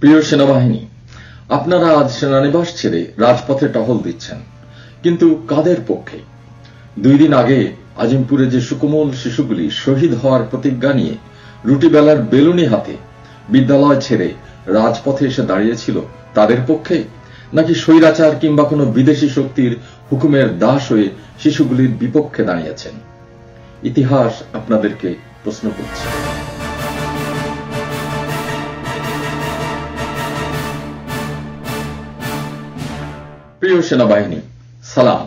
প্রিয় সেনাবাহিনী, আপনারা আজ সেনানিবাস ছেড়ে রাজপথে টহল দিচ্ছেন, কিন্তু কাদের পক্ষে? 2 দিন আগে আজিমপুরে যে সুকোমল শিশুগুলি শহীদ হওয়ার প্রতিজ্ঞা নিয়ে রুটিবেলার বেলুনি হাতে বিদ্যালয় ছেড়ে রাজপথে এসে দাঁড়িয়েছিল, তাদের পক্ষে, নাকি স্বৈরাচার কিংবা কোনো বিদেশি শক্তির হুকুমের দাস হয়ে শিশুগুলির বিপক্ষে দাঁড়িয়েছেন? ইতিহাস আপনাদেরকে প্রশ্ন করছে। প্রিয় সেনাবাহিনী, সালাম।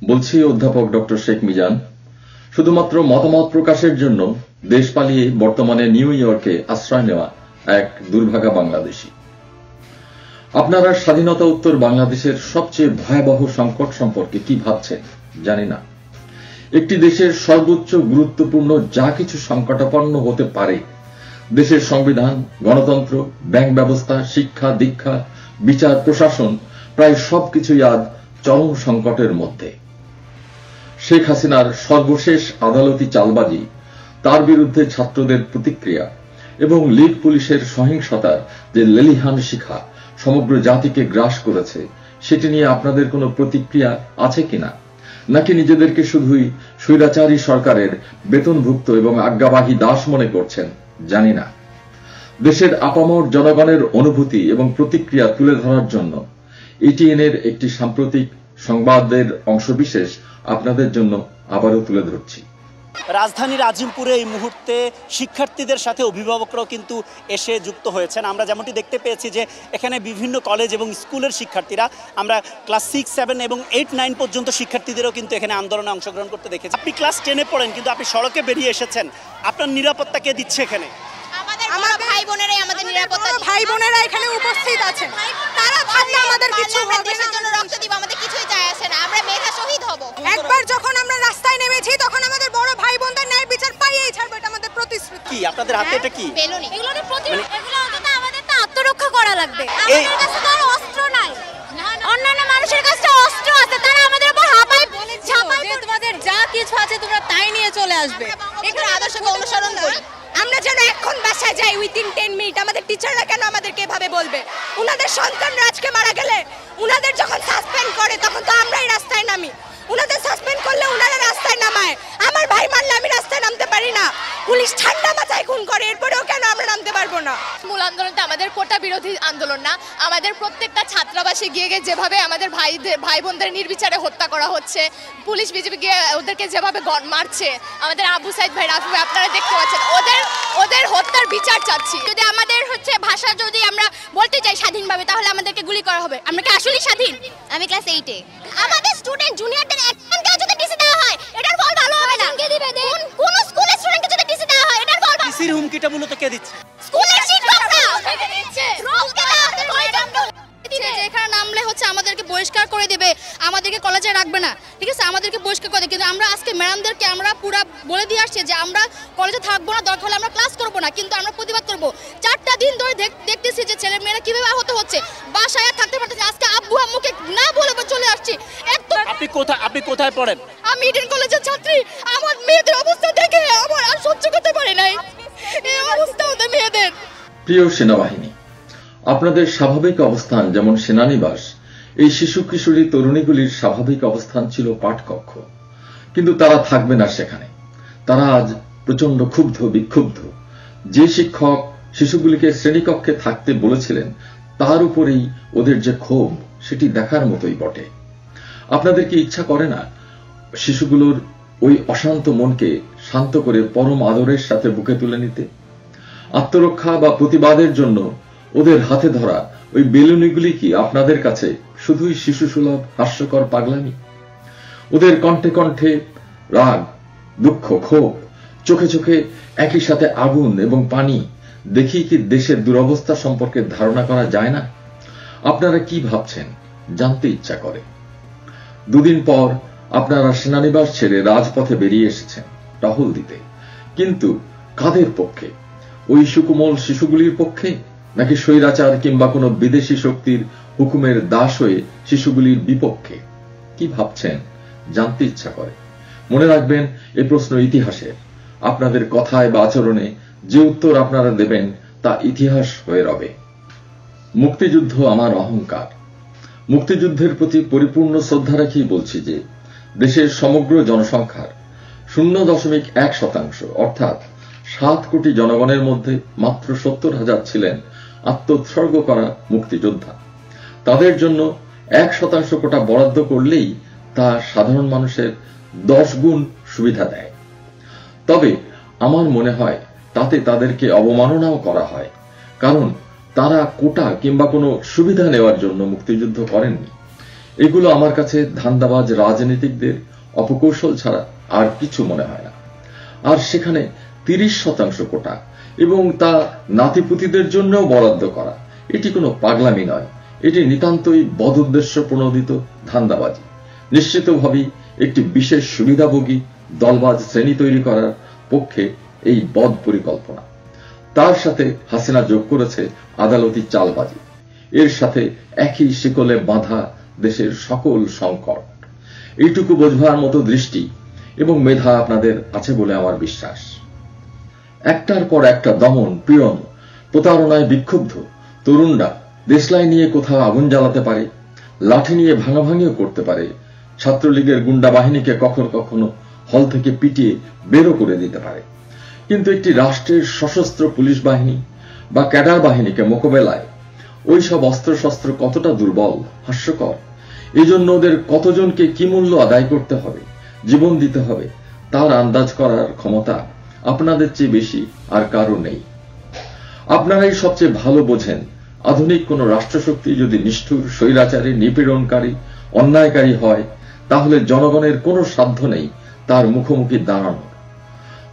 বলছি অধ্যাপক ডক্টর শেখ মিজান। শুধুমাত্র মতামত প্রকাশের জন্য দেশ পালিয়ে বর্তমানে নিউ ইয়র্কে আশ্রয় নেওয়া এক দুর্ভাগা বাংলাদেশী। আপনারা স্বাধীনতা উত্তর বাংলাদেশের সবচেয়ে ভয়াবহ সংকট সম্পর্কে কি ভাবছেন জানি না। একটি দেশের সর্বোচ্চ গুরুত্বপূর্ণ যা কিছু সংকটাপন্ন হতে পারে, দেশের সংবিধান, গণতন্ত্র, ব্যাংক ব্যবস্থা, শিক্ষা দীক্ষা, বিচার প্রশাসন, প্রায় সবকিছুই আজ চরম সংকটের মধ্যে। শেখ হাসিনার সর্বশেষ আদালতি চালবাজি, তার বিরুদ্ধে ছাত্রদের প্রতিক্রিয়া এবং লীগ পুলিশের সহিংসতার যে লেলিহান শিখা সমগ্র জাতিকে গ্রাস করেছে, সেটি নিয়ে আপনাদের কোনো প্রতিক্রিয়া আছে কিনা, নাকি নিজেদেরকে শুধুই স্বৈরাচারী সরকারের বেতনভুক্ত এবং আজ্ঞাবাহী দাস মনে করছেন জানি না। দেশের আপামর জনগণের অনুভূতি এবং প্রতিক্রিয়া তুলে ধরার জন্য এটিএন-এর একটি সাম্প্রতিক সংবাদের অংশবিশেষ আপনাদের জন্য আবারও তুলে ধরছি। রাজধানীর আজিমপুরে এই মুহূর্তে শিক্ষার্থীদের সাথে অভিভাবকরাও কিন্তু এসে যুক্ত হয়েছেন। আমরা যেমনটি দেখতে পেয়েছি যে এখানে বিভিন্ন কলেজ এবং স্কুলের শিক্ষার্থীরা, আমরা ক্লাস 6, 7 এবং 8, 9 পর্যন্ত শিক্ষার্থীদেরও কিন্তু এখানে আন্দোলনে অংশগ্রহণ করতে দেখেছি। আপনি ক্লাস 10-এ পড়েন, কিন্তু আপনি সড়কে বেরিয়ে এসেছেন। আপনার নিরাপত্তা কে দিচ্ছে এখানে? আমাদের ভাই বোনেরাই আমাদের নিরাপত্তা, ভাই বোনেরা এখানে উপস্থিত আছেন। তারা থাকলে আমাদের কিছু হবে না। দেশের জন্য রক্ত দিব, আমাদের কিছুই যায় আসে না। আমরা মেধা শহীদ হব। একবার যখন আমরা রাস্তায় নেমেছি, তখন আমাদের বড় ভাই বোনদের ন্যায় বিচার পাইয়েই ছাড়বো, এটা আমাদের প্রতিশ্রুতি। কি আপনাদের হাতে এটা কি? বেলুনি। এগুলো অন্তত আমাদের তো আত্মরক্ষা করা লাগবে। আমাদের কাছে তো অস্ত্র নাই। অন্যান্য মানুষের কাছে অস্ত্র আছে, তারা আমাদের উপর ঝাঁপায় যে তোমাদের যা কিছু আছে তোমরা তাই নিয়ে চলে আসবে। এগুলো আদর্শকে অনুসরণ করি। আমরা যেন এখন বাসায় যাই উইদিন 10 মিনিট। আমাদের টিচাররা কেন আমাদেরকে এভাবে বলবে? উনাদের সন্তানরা আজকে মারা গেলে উনাদের যখন সাসপেন্ড করে, তখন তো আমরাই রাস্তায় নামি। উনাদের সাসপেন্ড করলে উনারা রাস্তায় নামায়। আমার ভাই মারলে আমি রাস্তায় নামতে পারি না। পুলিশ ঠান্ডা মাথায় খুন করে, এরপরেও কেন আমরা নামতে পারবো না? মূল আন্দোলনটা আমাদের কোটা বিরোধী আন্দোলন না। আমাদের প্রত্যেকটা ছাত্রাবাসে গিয়ে গিয়ে যেভাবে আমাদের ভাই বোনদের নির্বিচারে হত্যা করা হচ্ছে, পুলিশ বিজেপি গিয়ে ওদেরকে যেভাবে মারছে, আমাদের আবু সাইদ ভাই, রাফি ভাই, আপনারা দেখতে পাচ্ছেন, ওদের হত্যার বিচার চাচ্ছি। যদি আমাদের ভাষা যদি আমরা বলতে চাই স্বাধীনভাবে, তাহলে আমাদেরকে গুলি করা হবে। আমরা কি আসলেই স্বাধীন? আমি ক্লাস 8-এ। আমাদের স্টুডেন্ট জুনিয়রদের একজনকে যদি ডিসি দেওয়া হয়, এটার ফল ভালো হবে না। কোন স্কুলের স্টুডেন্টকে যদি ডিসি দেওয়া হয়, এটার ফল ভালো। ডিসির হুমকিটা মূলত কে দিচ্ছে? স্কুলের শিক্ষকরা দিচ্ছে। এখানে নামলে আমাদেরকে বহিষ্কার করে দেবে, আমাদেরকে কলেজে রাখবে না, ঠিক আছে? আমাদেরকে বহিষ্কার করে দেবে। কিন্তু আমরা আজকে ম্যাডামদেরকে আমরা পুরো বলে দিয়ে আসছি যে আমরা কলেজে থাকবো না, দরকার হলে আমরা ক্লাস করবো না, কিন্তু আমরা প্রতিবাদ করবো। 4টা দিন ধরে দেখতেছি যে ছেলে মেয়েরা কিভাবে আহত হচ্ছে, বাসায় থাকতে পারতেছে। আজকে আব্বু আম্মুকে না বলে চলে আসছি। আপনি কোথায় পড়েন? আমি ইডেন কলেজের ছাত্রী। আমার মেয়েদের অবস্থা দেখে আমার আর সহ্য করতে পারি নাই, এই অবস্থা ওদের মেয়েদের। প্রিয় সেনাবাহিনী, আপনাদের স্বাভাবিক অবস্থান যেমন সেনানিবাস, এই শিশু কিশোরী তরুণীগুলির স্বাভাবিক অবস্থান ছিল পাঠকক্ষ, কিন্তু তারা থাকবে না সেখানে। তারা আজ প্রচন্ড ক্ষুব্ধ, বিক্ষুব্ধ। যে শিক্ষক শিশুগুলিকে শ্রেণীকক্ষে থাকতে বলেছিলেন, তার উপরেই ওদের যে ক্ষোভ, সেটি দেখার মতোই বটে। আপনাদের কি ইচ্ছা করে না শিশুগুলোর ওই অশান্ত মনকে শান্ত করে পরম আদরের সাথে বুকে তুলে নিতে? আত্মরক্ষা বা প্রতিবাদের জন্য ওদের হাতে ধরা ওই বেলুনিগুলি কি আপনাদের কাছে শুধুই শিশুসুলভ হাস্যকর পাগলামি? ওদের কণ্ঠে কণ্ঠে রাগ, দুঃখ, ক্ষোভ, চোখে চোখে একই সাথে আগুন এবং পানি দেখি কি দেশের দুরবস্থা সম্পর্কে ধারণা করা যায় না? আপনারা কি ভাবছেন জানতে ইচ্ছা করে। 2 দিন পর আপনারা সেনানিবাস ছেড়ে রাজপথে বেরিয়ে এসেছেন টহল দিতে, কিন্তু কাদের পক্ষে? ওই সুকোমল শিশুগুলির পক্ষে, নাকি স্বৈরাচার কিংবা কোনো বিদেশি শক্তির হুকুমের দাস হয়ে শিশুগুলির বিপক্ষে? কি ভাবছেন জানতে ইচ্ছা করে। মনে রাখবেন, এই প্রশ্ন ইতিহাসের। আপনাদের কথায় বা আচরণে যে উত্তর আপনারা দেবেন তা ইতিহাস হয়ে রবে। মুক্তিযুদ্ধ আমার অহংকার। মুক্তিযুদ্ধের প্রতি পরিপূর্ণ শ্রদ্ধা রেখেই বলছি যে দেশের সমগ্র জনসংখ্যার 0.1% অর্থাৎ 7 কোটি জনগণের মধ্যে মাত্র 70,000 ছিলেন আত্মোৎসর্গ করা মুক্তিযোদ্ধা। তাদের জন্য 1% কোটা বরাদ্দ করলেই তা সাধারণ মানুষের 10 গুণ সুবিধা দেয়। তবে আমার মনে হয় তাতে তাদেরকে অবমাননাও করা হয়, কারণ তারা কোটা কিংবা কোনো সুবিধা নেওয়ার জন্য মুক্তিযুদ্ধ করেননি। এগুলো আমার কাছে ধান্দাবাজ রাজনীতিকদের অপকৌশল ছাড়া আর কিছু মনে হয় না। আর সেখানে 30% কোটা এবং তা নাতিপুতিদের জন্যও বরাদ্দ করা, এটি কোনো পাগলামি নয়, এটি নিতান্তই বদউদ্দেশ্য প্রণোদিত ধান্দাবাজি। নিশ্চিতভাবেই একটি বিশেষ সুবিধাভোগী দলবাজ শ্রেণী তৈরি করার পক্ষে এই বদ পরিকল্পনা। তার সাথে হাসিনা যোগ করেছে আদালতি চালবাজি। এর সাথে একই শিকলে বাঁধা দেশের সকল সংকট। এইটুকু বোঝবার মতো দৃষ্টি এবং মেধা আপনাদের আছে বলে আমার বিশ্বাস। একটার পর একটা দমন, পীড়ন, প্রতারণায় বিক্ষুব্ধ তরুণরা দেশলাই নিয়ে কোথাও আগুন জ্বালাতে পারে, লাঠি নিয়ে ভাঙাভাঙিও করতে পারে, ছাত্রলীগের গুন্ডা বাহিনীকে কখনো কখনো হল থেকে পিটিয়ে বেরো করে দিতে পারে। কিন্তু একটি রাষ্ট্রের সশস্ত্র পুলিশ বাহিনী বা ক্যাডার বাহিনীকে মোকাবেলায় ওই সব অস্ত্রশস্ত্র কতটা দুর্বল, হাস্যকর, এজন্য ওদের কতজনকে কি মূল্য আদায় করতে হবে, জীবন দিতে হবে, তার আন্দাজ করার ক্ষমতা আপনাদের চেয়ে বেশি আর কারো নেই। আপনারাই সবচেয়ে ভালো বোঝেন আধুনিক কোন রাষ্ট্রশক্তি যদি নিষ্ঠুর, স্বৈরাচারী, নিপীড়নকারী, অন্যায়কারী হয়, তাহলে জনগণের কোনো সাধ্য নেই তার মুখোমুখি দাঁড়ানোর।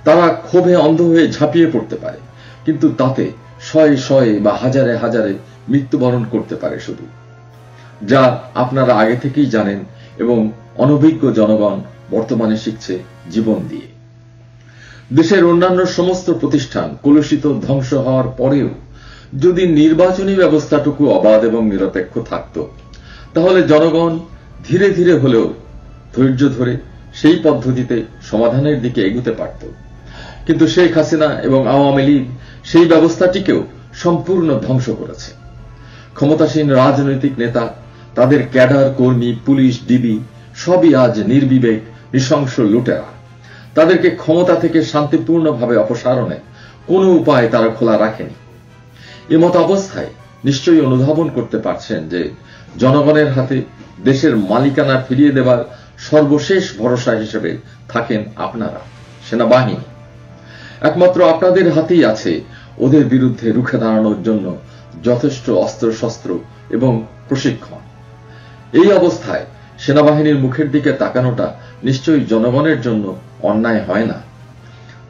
তারা ক্ষোভে অন্ধ হয়ে ঝাঁপিয়ে পড়তে পারে, কিন্তু তাতে শয়ে শয়ে বা হাজারে হাজারে মৃত্যুবরণ করতে পারে শুধু, যা আপনারা আগে থেকেই জানেন এবং অনভিজ্ঞ জনগণ বর্তমানে শিখছে জীবন দিয়ে। দেশের অন্যান্য সমস্ত প্রতিষ্ঠান কলুষিত, ধ্বংস হওয়ার পরেও যদি নির্বাচনী ব্যবস্থাটুকু অবাধ এবং নিরপেক্ষ থাকত, তাহলে জনগণ ধীরে ধীরে হলেও ধৈর্য ধরে সেই পদ্ধতিতে সমাধানের দিকে এগুতে পারত। কিন্তু শেখ হাসিনা এবং আওয়ামী লীগ সেই ব্যবস্থাটিকেও সম্পূর্ণ ধ্বংস করেছে। ক্ষমতাসীন রাজনৈতিক নেতা, তাদের ক্যাডার, কর্মী, পুলিশ, ডিবি সবই আজ নির্বিবেক, নৃশংস লুটেরা। তাদেরকে ক্ষমতা থেকে শান্তিপূর্ণভাবে অপসারণে কোনো উপায় তারা খোলা রাখেনি। এমত অবস্থায় নিশ্চয়ই অনুধাবন করতে পারছেন যে জনগণের হাতে দেশের মালিকানা ফিরিয়ে দেবার সর্বশেষ ভরসা হিসেবে থাকেন আপনারা, সেনাবাহিনী। একমাত্র আপনাদের হাতেই আছে ওদের বিরুদ্ধে রুখে দাঁড়ানোর জন্য যথেষ্ট অস্ত্রশস্ত্র এবং প্রশিক্ষণ। এই অবস্থায় সেনাবাহিনীর মুখের দিকে তাকানোটা নিশ্চয়ই জনগণের জন্য অন্যায় হয় না।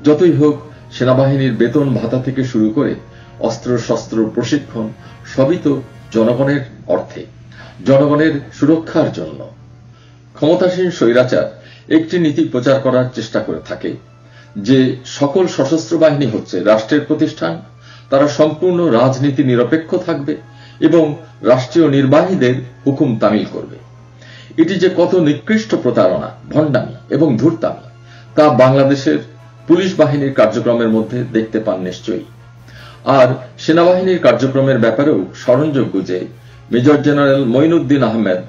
যতই হোক, সেনাবাহিনীর বেতন ভাতা থেকে শুরু করে অস্ত্রশস্ত্র, প্রশিক্ষণ সবই তো জনগণের অর্থে, জনগণের সুরক্ষার জন্য। ক্ষমতাসীন স্বৈরাচার একটি নীতি প্রচার করার চেষ্টা করে থাকে যে সকল সশস্ত্র বাহিনী হচ্ছে রাষ্ট্রের প্রতিষ্ঠান, তারা সম্পূর্ণ রাজনীতি নিরপেক্ষ থাকবে এবং রাষ্ট্রীয় নির্বাহীদের হুকুম তামিল করবে। এটি যে কত নিকৃষ্ট প্রতারণা, ভণ্ডামি এবং ধূর্তামি তা বাংলাদেশের পুলিশ বাহিনীর কার্যক্রমের মধ্যে দেখতে পান নিশ্চয়ই। আর সেনাবাহিনীর কার্যক্রমের ব্যাপারেও স্মরণযোগ্য যে মেজর জেনারেল মঈনুদ্দিন আহমেদ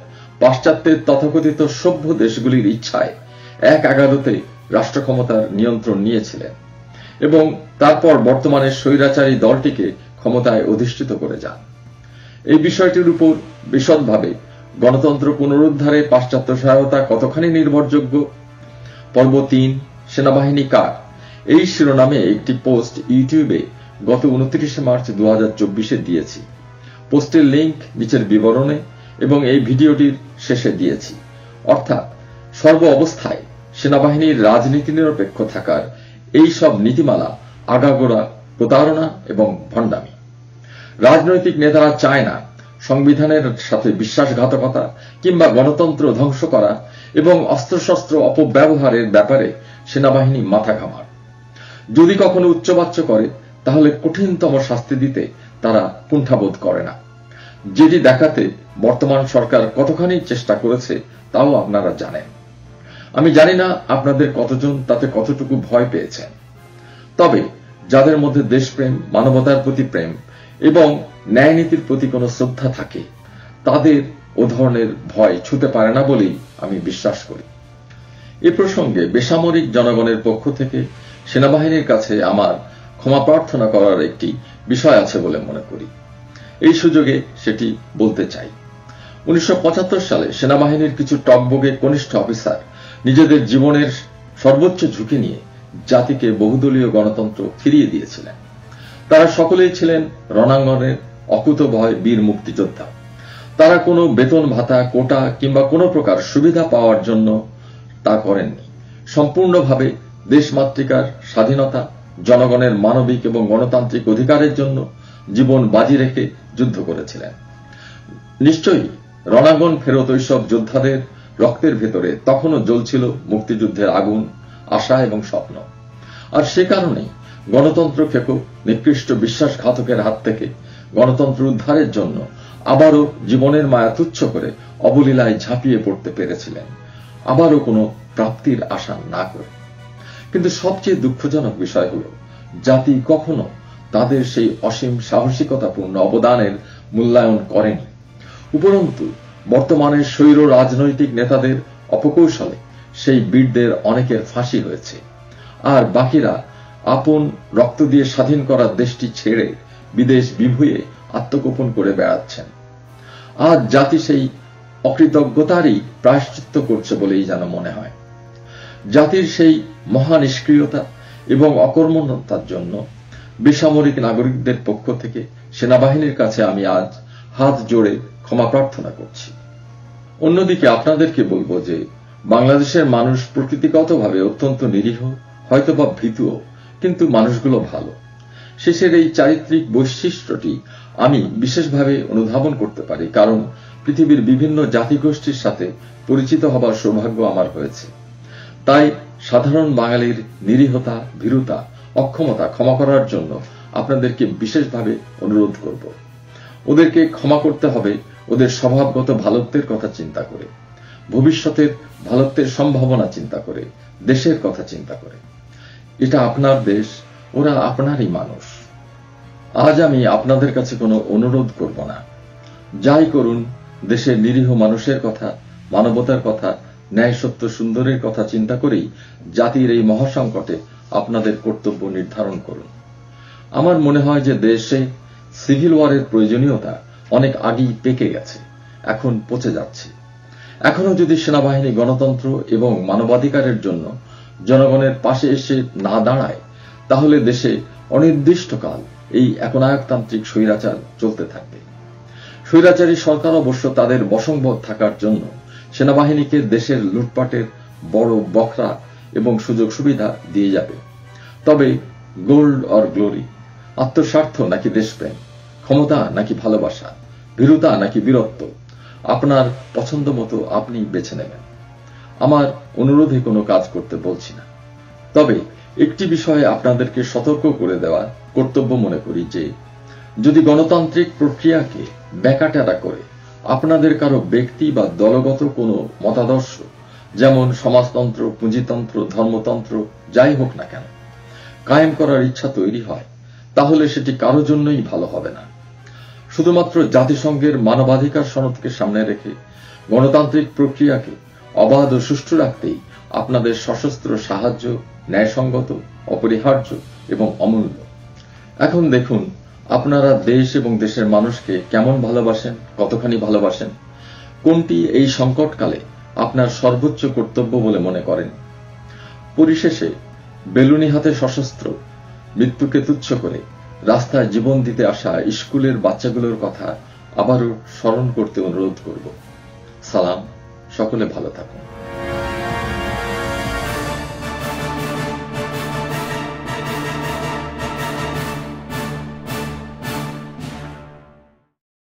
পাশ্চাত্যের তথাকথিত সভ্য দেশগুলির ইচ্ছায় এক আগাদতে রাষ্ট্র ক্ষমতার নিয়ন্ত্রণ নিয়েছিলেন এবং তারপর বর্তমানে স্বৈরাচারী দলটিকে ক্ষমতায় অধিষ্ঠিত করে যান। এই বিষয়টির উপর বিশদভাবে গণতন্ত্র পুনরুদ্ধারে পাশ্চাত্য সহায়তা কতখানি নির্ভরযোগ্য, পর্ব 3 সেনাবাহিনী কার, এই শিরোনামে একটি পোস্ট ইউটিউবে গত 29 মার্চ 2024 দিয়েছি। পোস্টের লিংক নিচের বিবরণে এবং এই ভিডিওটির শেষে দিয়েছি। অর্থাৎ সর্ব অবস্থায় সেনাবাহিনীর রাজনীতি নিরপেক্ষ থাকার এই সব নীতিমালা আগাগোড়া প্রতারণা এবং ভণ্ডামি। রাজনৈতিক নেতারা চায় না সংবিধানের সাথে বিশ্বাসঘাতকতা কিংবা গণতন্ত্র ধ্বংস করা এবং অস্ত্রশস্ত্র অপব্যবহারের ব্যাপারে সেনাবাহিনী মাথা ঘামার। যদি কখনো উচ্চবাচ্য করে, তাহলে কঠিনতম শাস্তি দিতে তারা কুণ্ঠাবোধ করে না। যেটি দেখাতে বর্তমান সরকার কতখানি চেষ্টা করেছে তাও আপনারা জানেন। আমি জানি না আপনাদের কতজন তাতে কতটুকু ভয় পেয়েছেন। তবে যাদের মধ্যে দেশপ্রেম, মানবতার প্রতি প্রেম এবং ন্যায় নীতির প্রতি কোনো শ্রদ্ধা থাকে, তাদের ও ধরনের ভয় ছুঁতে পারে না বলেই আমি বিশ্বাস করি। এ প্রসঙ্গে বেসামরিক জনগণের পক্ষ থেকে সেনাবাহিনীর কাছে আমার ক্ষমা প্রার্থনা করার একটি বিষয় আছে বলে মনে করি। এই সুযোগে সেটি বলতে চাই। 1975 সালে সেনাবাহিনীর কিছু টকবগে কনিষ্ঠ অফিসার নিজেদের জীবনের সর্বোচ্চ ঝুঁকি নিয়ে জাতিকে বহুদলীয় গণতন্ত্র ফিরিয়ে দিয়েছিলেন। তারা সকলেই ছিলেন রণাঙ্গনের অকুতভয় বীর মুক্তিযোদ্ধা। তারা কোনো বেতন ভাতা, কোটা কিংবা কোনো প্রকার সুবিধা পাওয়ার জন্য তা করেননি। সম্পূর্ণভাবে দেশমাতৃকার স্বাধীনতা, জনগণের মানবিক এবং গণতান্ত্রিক অধিকারের জন্য জীবন বাজি রেখে যুদ্ধ করেছিলেন। নিশ্চয়ই রণাঙ্গন ফেরত ওইসব যোদ্ধাদের রক্তের ভেতরে তখনও জ্বলছিল মুক্তিযুদ্ধের আগুন, আশা এবং স্বপ্ন। আর সে কারণেই গণতন্ত্র খেকো নিকৃষ্ট বিশ্বাসঘাতকের হাত থেকে গণতন্ত্র উদ্ধারের জন্য আবারও জীবনের মায়া তুচ্ছ করে অবলীলায় ঝাঁপিয়ে পড়তে পেরেছিলেন, আবারও কোনো প্রাপ্তির আশা না করে। কিন্তু সবচেয়ে দুঃখজনক বিষয় হল, জাতি কখনো তাদের সেই অসীম সাহসিকতাপূর্ণ অবদানের মূল্যায়ন করেনি। উপরন্তু বর্তমানের স্বৈর রাজনৈতিক নেতাদের অপকৌশলে সেই বীরদের অনেকের ফাঁসি হয়েছে, আর বাকিরা আপন রক্ত দিয়ে স্বাধীন করার দেশটি ছেড়ে বিদেশ বিভুঁয়ে আত্মগোপন করে বেড়াচ্ছেন। আজ জাতি সেই অকৃতজ্ঞতারই প্রায়শ্চিত্ত করছে বলেই যেন মনে হয়। জাতির সেই মহা নিষ্ক্রিয়তা এবং অকর্মণ্যতার জন্য বেসামরিক নাগরিকদের পক্ষ থেকে সেনাবাহিনীর কাছে আমি আজ হাত জোড়ে ক্ষমা প্রার্থনা করছি। অন্যদিকে আপনাদেরকে বলবো যে বাংলাদেশের মানুষ প্রকৃতিগতভাবে অত্যন্ত নিরীহ, হয়তোবা ভীতুও, কিন্তু মানুষগুলো ভালো। শেষের এই চারিত্রিক বৈশিষ্ট্যটি আমি বিশেষভাবে অনুধাবন করতে পারি, কারণ পৃথিবীর বিভিন্ন জাতিগোষ্ঠীর সাথে পরিচিত হবার সৌভাগ্য আমার হয়েছে। তাই সাধারণ বাঙালির নিরীহতা, ভীরুতা, অক্ষমতা ক্ষমা করার জন্য আপনাদেরকে বিশেষভাবে অনুরোধ করব। ওদেরকে ক্ষমা করতে হবে ওদের স্বভাবগত ভালোত্বের কথা চিন্তা করে, ভবিষ্যতের ভালোত্বের সম্ভাবনা চিন্তা করে, দেশের কথা চিন্তা করে। এটা আপনার দেশ, ওরা আপনারই মানুষ। আজ আমি আপনাদের কাছে কোনো অনুরোধ করব না। যাই করুন, দেশের নিরীহ মানুষের কথা, মানবতার কথা, ন্যায় সত্য সুন্দরের কথা চিন্তা করেই জাতির এই মহাসংকটে আপনাদের কর্তব্য নির্ধারণ করুন। আমার মনে হয় যে দেশে সিভিল ওয়ারের প্রয়োজনীয়তা অনেক আগেই পেকে গেছে, এখন পচে যাচ্ছে। এখনো যদি সেনাবাহিনী গণতন্ত্র এবং মানবাধিকারের জন্য জনগণের পাশে এসে না দাঁড়ায়, তাহলে দেশে অনির্দিষ্টকাল এই একনায়কতান্ত্রিক স্বৈরাচার চলতে থাকবে। স্বৈরাচারী সরকার অবশ্য তাদের বশংবদ থাকার জন্য সেনাবাহিনীকে দেশের লুটপাটের বড় বখরা এবং সুযোগ সুবিধা দিয়ে যাবে। তবে গোল্ড অর গ্লোরি, আত্মস্বার্থ নাকি দেশপ্রেম, ক্ষমতা নাকি ভালোবাসা, ভীরুতা নাকি বীরত্ব, আপনার পছন্দ মতো আপনি বেছে নেবেন। আমার অনুরোধে কোনো কাজ করতে বলছি না। তবে একটি বিষয়ে আপনাদেরকে সতর্ক করে দেওয়া কর্তব্য মনে করি যে যদি গণতান্ত্রিক প্রক্রিয়াকে ব্যাকাটারা করে আপনাদের কারো ব্যক্তি বা দলগত কোনো মতাদর্শ, যেমন সমাজতন্ত্র, পুঁজিতন্ত্র, ধর্মতন্ত্র, যাই হোক না কেন, কায়েম করার ইচ্ছা তৈরি হয়, তাহলে সেটি কারো জন্যই ভালো হবে না। শুধুমাত্র জাতিসংঘের মানবাধিকার সনদকে সামনে রেখে গণতান্ত্রিক প্রক্রিয়াকে অবাধ ও সুষ্ঠু রাখতেই আপনাদের সশস্ত্র সাহায্য ন্যায়সঙ্গত, অপরিহার্য এবং অমূল্য। এখন দেখুন আপনারা দেশ এবং দেশের মানুষকে কেমন ভালোবাসেন, কতখানি ভালোবাসেন, কোনটি এই সংকটকালে আপনার সর্বোচ্চ কর্তব্য বলে মনে করেন। পরিশেষে বেলুনি হাতে সশস্ত্র, মৃত্যুকে তুচ্ছ করে রাস্তায় জীবন দিতে আসা স্কুলের বাচ্চাগুলোর কথা আবারও স্মরণ করতে অনুরোধ করব। সালাম, সকলে ভালো থাকুন।